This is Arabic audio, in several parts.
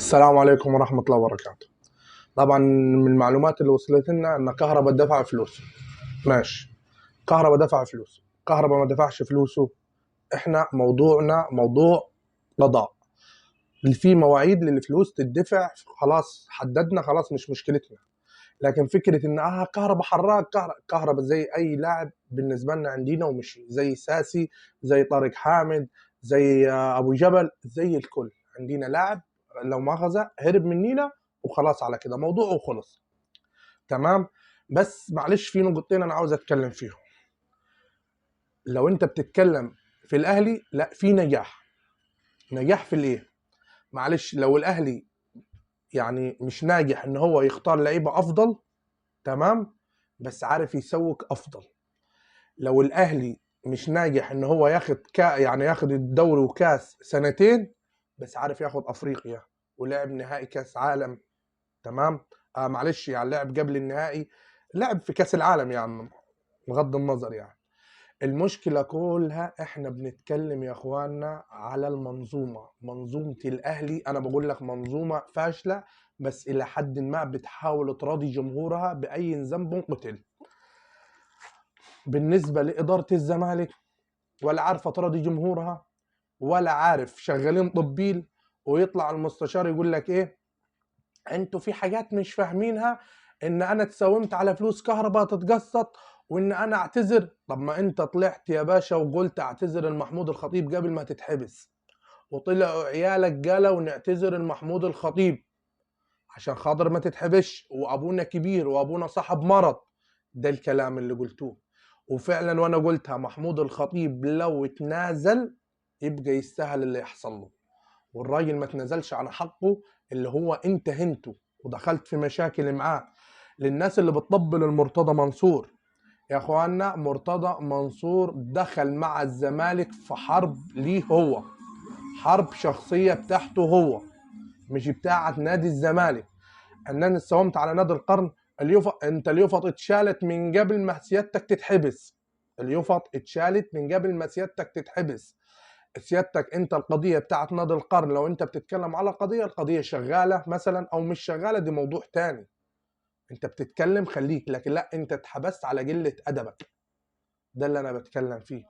السلام عليكم ورحمة الله وبركاته. طبعا من المعلومات اللي وصلت لنا ان كهرباء دفع فلوسه. ماشي، كهرباء دفع فلوسه، كهرباء ما دفعش فلوسه. احنا موضوعنا موضوع قضاء، اللي فيه مواعيد للفلوس تدفع، خلاص حددنا، خلاص مش مشكلتنا. لكن فكرة ان كهرباء حراق، كهرباء زي اي لاعب بالنسبة لنا عندنا، ومش زي ساسي، زي طارق حامد، زي ابو جبل، زي الكل عندنا لاعب لو مؤاخذة هرب منينا وخلاص، على كده موضوع وخلص. تمام. بس معلش في نقطتين انا عاوز اتكلم فيهم. لو انت بتتكلم في الاهلي، لا، في نجاح. نجاح في الايه؟ معلش، لو الاهلي يعني مش ناجح ان هو يختار لعيبه افضل، تمام، بس عارف يسوق افضل. لو الاهلي مش ناجح ان هو ياخد يعني ياخد الدوري وكاس سنتين، بس عارف ياخد افريقيا ولعب نهائي كاس عالم، تمام. معلش، يعني لعب قبل النهائي، لعب في كاس العالم يعني، بغض النظر يعني. المشكلة كلها احنا بنتكلم يا اخواننا على المنظومة، منظومة الاهلي. انا بقول لك منظومة فاشلة، بس الى حد ما بتحاول تراضي جمهورها باي ذنب قتل. بالنسبة لإدارة الزمالك، ولا عارفة تراضي جمهورها، ولا عارف، شغالين طبيل. ويطلع المستشار يقول لك ايه؟ انتوا في حاجات مش فاهمينها، ان انا اتساومت على فلوس كهرباء تتقسط، وان انا اعتذر. طب ما انت طلعت يا باشا وقلت اعتذر المحمود الخطيب قبل ما تتحبس، وطلعوا عيالك قالوا نعتذر المحمود الخطيب عشان خاطر ما تتحبش، وابونا كبير وابونا صاحب مرض. ده الكلام اللي قلتوه، وفعلا وانا قلتها، محمود الخطيب لو اتنازل يبقى يستاهل اللي يحصل له. والراجل ما تنازلش عن حقه، اللي هو انت هنته ودخلت في مشاكل معاه. للناس اللي بتطبل المرتضى منصور، يا اخوانا، مرتضى منصور دخل مع الزمالك في حرب ليه هو، حرب شخصية بتاعته هو، مش بتاعت نادي الزمالك. ان انا اتساومت على نادي القرن، انت اليوفط اتشالت من قبل ما سيادتك تتحبس. اليوفط اتشالت من قبل ما سيادتك تتحبس. سيادتك انت القضيه بتاعت نادي القرن، لو انت بتتكلم على القضيه شغاله مثلا او مش شغاله، دي موضوع تاني. انت بتتكلم خليك، لكن لا، انت اتحبست على قله ادبك. ده اللي انا بتكلم فيه.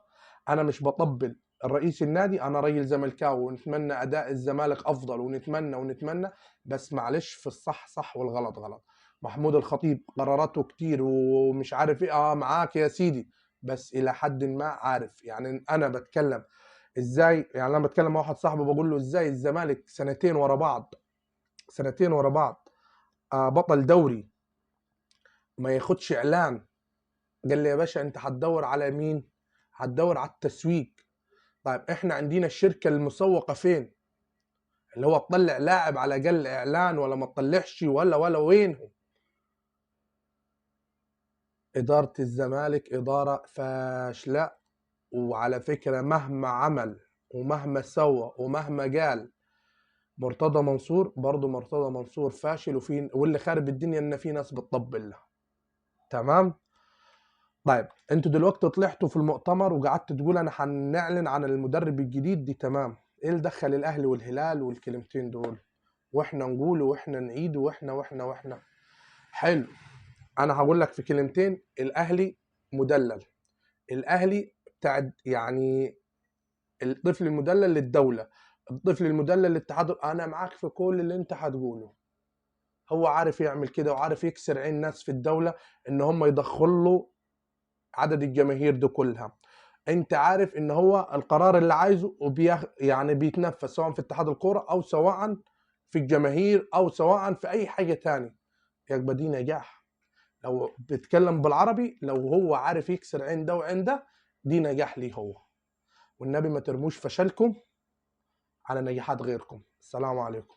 انا مش بطبل الرئيس النادي، انا راجل زملكاوي ونتمنى اداء الزمالك افضل، ونتمنى، بس معلش، في الصح صح والغلط غلط. محمود الخطيب قراراته كتير ومش عارف ايه، معاك يا سيدي، بس الى حد ما عارف. يعني انا بتكلم ازاي، يعني انا بتكلم مع واحد صاحبي بقول له ازاي الزمالك سنتين ورا بعض، سنتين ورا بعض بطل دوري، ما ياخدش اعلان. قال لي يا باشا انت هتدور على مين؟ هتدور على التسويق. طيب احنا عندنا الشركه المسوقه فين؟ اللي هو تطلع لاعب على اقل اعلان، ولا ما تطلعش، ولا وينهم؟ اداره الزمالك اداره فاشله. وعلى فكره، مهما عمل ومهما سوى ومهما قال مرتضى منصور، برضه مرتضى منصور فاشل، واللي خارب الدنيا ان في ناس بتطبل له. تمام. طيب انتوا دلوقتي طلعتوا في المؤتمر وقعدت تقول انا هنعلن عن المدرب الجديد دي، تمام. ايه اللي دخل الاهلي والهلال والكلمتين دول؟ واحنا نقول واحنا نعيد واحنا حلو. انا هقول لك في كلمتين. الاهلي مدلل، الاهلي بتاع يعني الطفل المدلل للدوله، الطفل المدلل للاتحاد. انا معاك في كل اللي انت هتقوله. هو عارف يعمل كده، وعارف يكسر عين الناس في الدوله ان هم يدخلوا عدد الجماهير دي كلها. انت عارف ان هو القرار اللي عايزه يعني بيتنفذ، سواء في اتحاد الكوره، او سواء في الجماهير، او سواء في اي حاجه تاني. يبقى دي نجاح. لو بيتكلم بالعربي، لو هو عارف يكسر عين ده وعين ده، دي نجاح ليه هو. والنبي ما ترموش فشلكم على نجاحات غيركم. السلام عليكم.